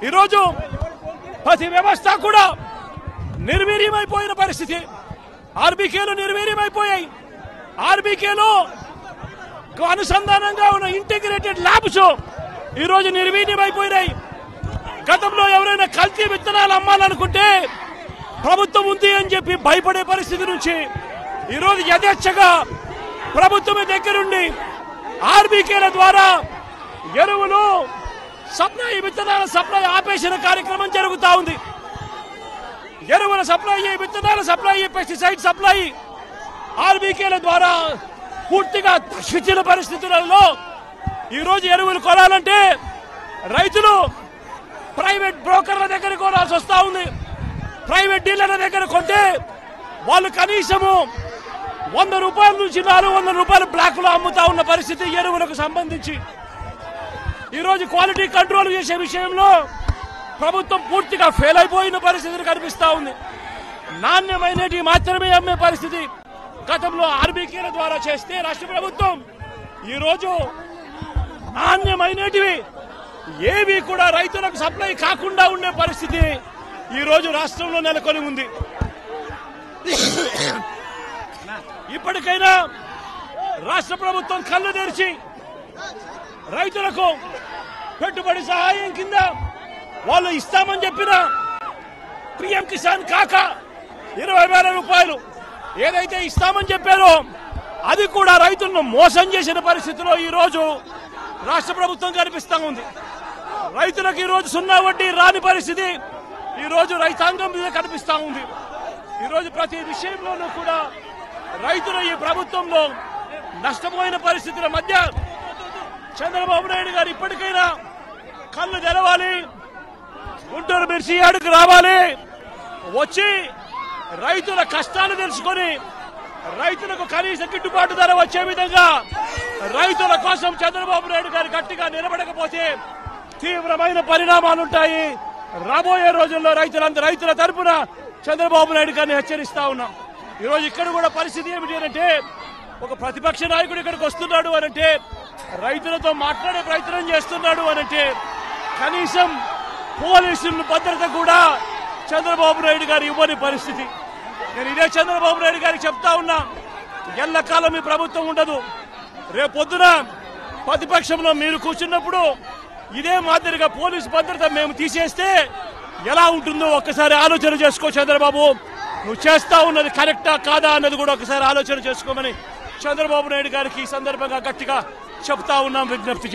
ఈరోజు ప్రతి వ్యవస్థ కూడా నిర్వీర్యమైపోయిన పరిస్థితి. ఆర్బీకేలు నిర్వీర్యమైపోయాయి. ఆర్బీకేలో అనుసంధానంగా ఉన్న ఇంటిగ్రేటెడ్ ల్యాబ్స్ ఈరోజు నిర్వీర్యమైపోయినాయి. గతంలో ఎవరైనా కల్తీ విత్తనాలు అమ్మాలనుకుంటే ప్రభుత్వం ఉంది అని చెప్పి భయపడే పరిస్థితి నుంచి ఈరోజు యథేచ్ఛగా ప్రభుత్వమే దగ్గరుండి ఆర్బీకేల ద్వారా ఎరువులు సప్లై, విత్తనాల సప్లై ఆపేసిన కార్యక్రమం జరుగుతూ ఉంది. ఎరువుల సప్లై, విత్తనాల సప్లై, పెస్టిసైడ్ సప్లై ఆర్బీకేల ద్వారా పూర్తిగా తగ్గించిన పరిస్థితులలో ఈరోజు ఎరువులు కొనాలంటే రైతులు ప్రైవేట్ బ్రోకర్ల దగ్గర కొనాల్సి వస్తూ ఉంది. ప్రైవేట్ డీలర్ల దగ్గర కొంటే వాళ్ళు కనీసము 100 రూపాయల నుంచి 400 రూపాయలు బ్లాక్ లో అమ్ముతా ఉన్న పరిస్థితి ఎరువులకు సంబంధించి. ఈరోజు క్వాలిటీ కంట్రోల్ చేసే విషయంలో ప్రభుత్వం పూర్తిగా ఫెయిల్ అయిపోయిన పరిస్థితులు కనిపిస్తా ఉంది. నాణ్యమైనవి మాత్రమే అమ్మే పరిస్థితి గతంలో ఆర్బీకేల ద్వారా చేస్తే రాష్ట్ర ప్రభుత్వం ఈరోజు నాణ్యమైనటివి ఏవి కూడా రైతులకు సప్లై కాకుండా ఉండే పరిస్థితి ఈరోజు రాష్ట్రంలో నెలకొని ఉంది. ఇప్పటికైనా రాష్ట్ర ప్రభుత్వం కళ్ళు తెరిచి రైతులకు పెట్టుబడి సహాయం కింద వాళ్ళు ఇస్తామని చెప్పిన పీఎం కిసాన్ కాక 20,000 రూపాయలు ఏదైతే ఇస్తామని చెప్పారో అది కూడా రైతులను మోసం చేసిన పరిస్థితిలో ఈరోజు రాష్ట్ర ప్రభుత్వం కనిపిస్తా ఉంది. రైతులకు ఈరోజు 0 వడ్డీ రాని పరిస్థితి ఈరోజు రైతాంగం మీద కనిపిస్తా ఉంది. ఈరోజు ప్రతి విషయంలోనూ కూడా రైతులు ఈ ప్రభుత్వంలో నష్టపోయిన పరిస్థితుల మధ్య చంద్రబాబు నాయుడు గారు ఇప్పటికైనా కళ్ళు తెరవాలి, గుంటూరు మిర్చి యార్డుకు రావాలి, వచ్చి రైతుల కష్టాలు తెలుసుకొని రైతులకు కనీస గిట్టుబాటు ధర వచ్చే విధంగా రైతుల కోసం చంద్రబాబు నాయుడు గారు గట్టిగా నిలబడకపోతే తీవ్రమైన పరిణామాలుంటాయి. రాబోయే రోజుల్లో రైతుల తరపున చంద్రబాబు నాయుడు గారిని హెచ్చరిస్తా ఉన్నాం. ఈరోజు ఇక్కడ కూడా పరిస్థితి ఏమిటి అంటే ఒక ప్రతిపక్ష నాయకుడు ఇక్కడికి వస్తున్నాడు అనంటే, రైతులతో మాట్లాడే ప్రయత్నం చేస్తున్నాడు అనంటే కనీసం పోలీసుల భద్రత కూడా చంద్రబాబు నాయుడు గారు ఇవ్వని పరిస్థితి. నేను ఇదే చంద్రబాబు నాయుడు గారికి చెప్తా ఉన్నా, ఎల్లకాలం మీ ప్రభుత్వం ఉండదు. రేపొద్దున ప్రతిపక్షంలో మీరు కూర్చున్నప్పుడు ఇదే మాదిరిగా పోలీసు భద్రత మేము తీసేస్తే ఎలా ఉంటుందో ఒక్కసారి ఆలోచన చేసుకో చంద్రబాబు. నువ్వు చేస్తా ఉన్నది కరెక్టా కాదా అన్నది కూడా ఒకసారి ఆలోచన చేసుకోమని చంద్రబాబు నాయుడు గారికి ఈ సందర్భంగా గట్టిగా చెప్తా ఉన్నాం, విజ్ఞప్తి.